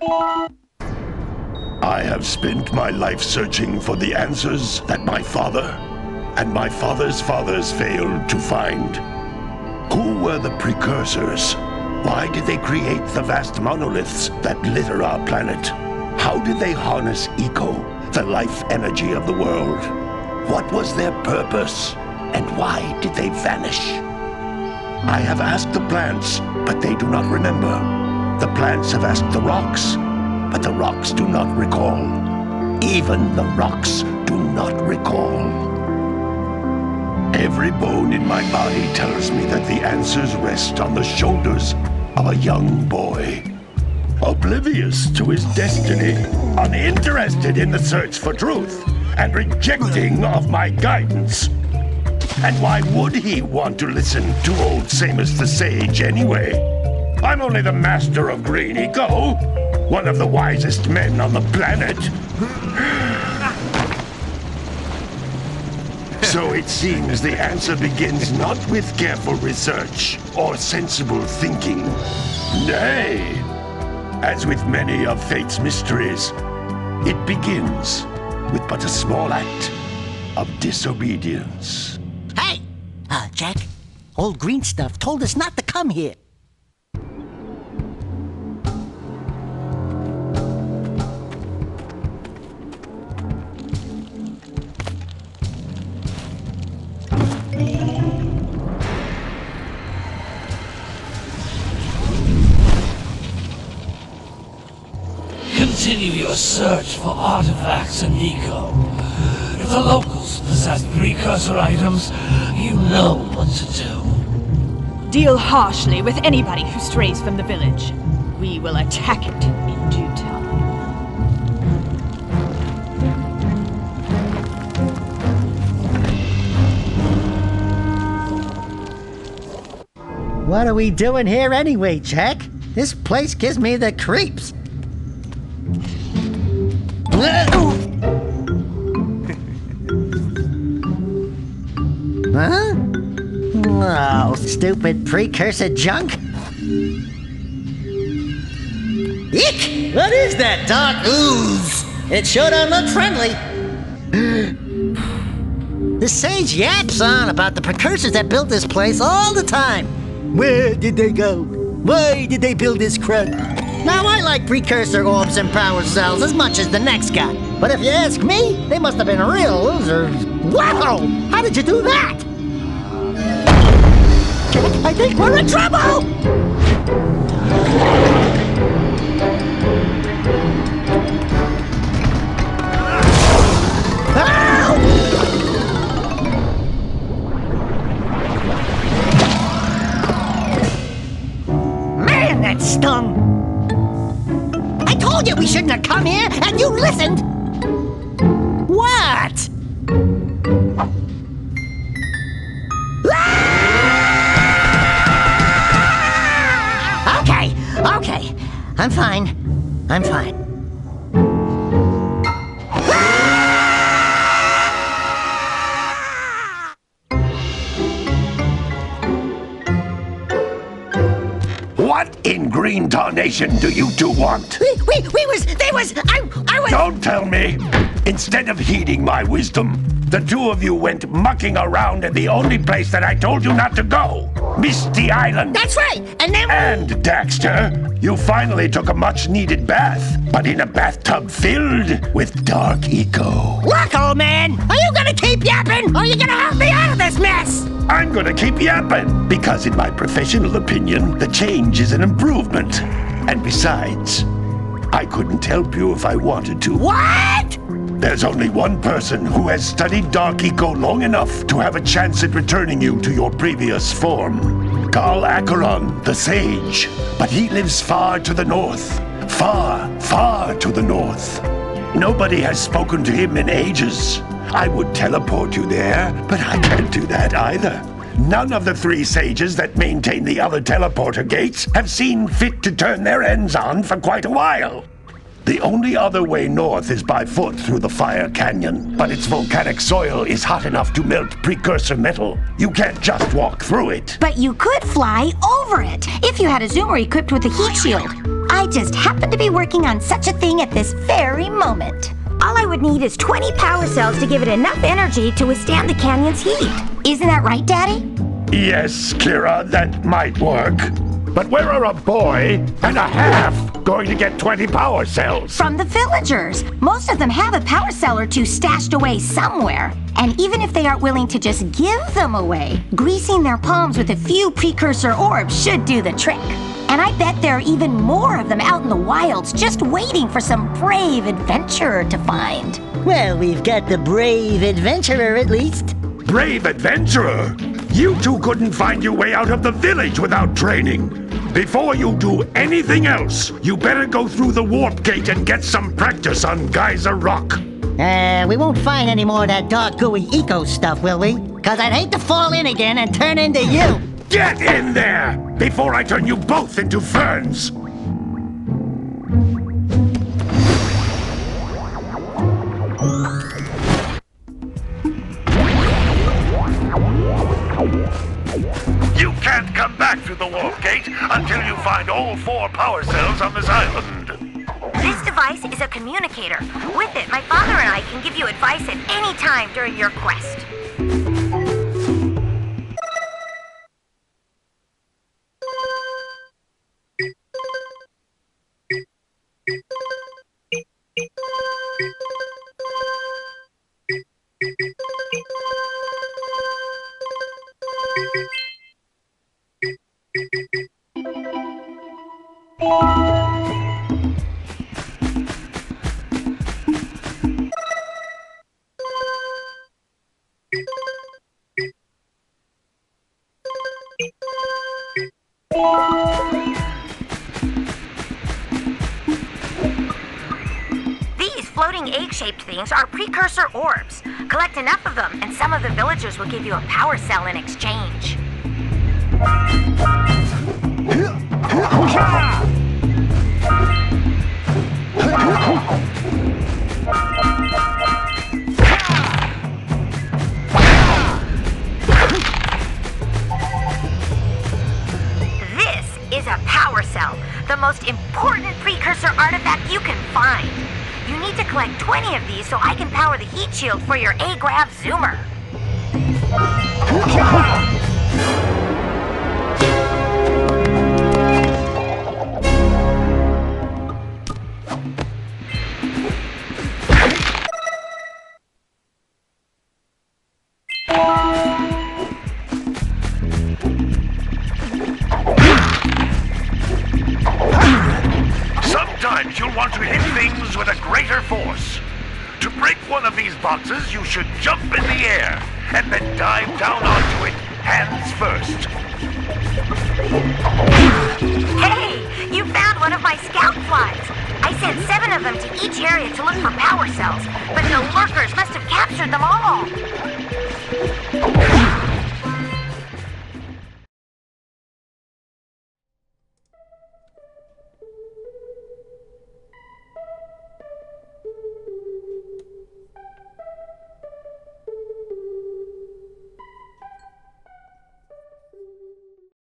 I have spent my life searching for the answers that my father and my father's fathers failed to find. Who were the precursors? Why did they create the vast monoliths that litter our planet? How did they harness eco, the life energy of the world? What was their purpose? And why did they vanish? I have asked the plants, but they do not remember. The plants have asked the rocks, but the rocks do not recall. Even the rocks do not recall. Every bone in my body tells me that the answers rest on the shoulders of a young boy. Oblivious to his destiny, uninterested in the search for truth, and rejecting of my guidance. And why would he want to listen to old Samus the Sage anyway? I'm only the master of green eco, one of the wisest men on the planet. So it seems the answer begins not with careful research or sensible thinking. Nay, as with many of fate's mysteries, it begins with but a small act of disobedience. Hey! Jak, old green stuff told us not to come here. Continue your search for artifacts and eco. If the locals possess precursor items, you know what to do. Deal harshly with anybody who strays from the village. We will attack it in due time. What are we doing here anyway, Jak? This place gives me the creeps. Huh? Oh, stupid precursor junk. Eek! What is that dark ooze? It sure don't look friendly. The sage yaps on about the precursors that built this place all the time. Where did they go? Why did they build this crud? Now, I like precursor orbs and power cells as much as the next guy. But if you ask me, they must have been real losers. Wow! How did you do that? I think we're in trouble! Man, that stung! I told you we shouldn't have come here, and you listened! What? Okay. I'm fine. What in green tarnation do you two want? I was... Don't tell me! Instead of heeding my wisdom, the two of you went mucking around in the only place that I told you not to go! Misty Island! That's right! And then... And, Daxter, you finally took a much-needed bath, but in a bathtub filled with dark eco. Look, old man! Are you gonna keep yapping, or are you gonna help me out of this mess? I'm gonna keep yapping, because in my professional opinion, the change is an improvement. And besides, I couldn't help you if I wanted to. What? There's only one person who has studied Dark Eco long enough to have a chance at returning you to your previous form. Carl Acheron, the Sage. But he lives far to the north. Far to the north. Nobody has spoken to him in ages. I would teleport you there, but I can't do that either. None of the three sages that maintain the other teleporter gates have seen fit to turn their ends on for quite a while. The only other way north is by foot through the Fire Canyon, but its volcanic soil is hot enough to melt precursor metal. You can't just walk through it. But you could fly over it, if you had a zoomer equipped with a heat shield. I I just happen to be working on such a thing at this very moment. All I would need is 20 power cells to give it enough energy to withstand the canyon's heat. Isn't that right, Daddy? Yes, Kira, that might work. But where are a boy and a half going to get 20 power cells? From the villagers. Most of them have a power cell or two stashed away somewhere. And even if they aren't willing to just give them away, greasing their palms with a few precursor orbs should do the trick. And I bet there are even more of them out in the wilds just waiting for some brave adventurer to find. Well, we've got the brave adventurer at least. Brave adventurer? You two couldn't find your way out of the village without training. Before you do anything else, you better go through the warp gate and get some practice on Geyser Rock. We won't find any more of that dark gooey eco stuff, will we? 'Cause I'd hate to fall in again and turn into you. Get in there before I turn you both into ferns. You can't come back through the warp gate until you find all 4 power cells on this island. This device is a communicator. With it, my father and I can give you advice at any time during your quest. These floating egg-shaped things are precursor orbs. Collect enough of them, and some of the villagers will give you a power cell in exchange. This is a power cell, the most important precursor artifact you can find. You need to collect 20 of these so I can power the heat shield for your A-Grav Zoomer. Sometimes you'll want to hit things with a greater force. To break one of these boxes, you should jump in the air and then dive down onto it, hands first. Hey, you found one of my scout flies. I sent 7 of them to each area to look for power cells, but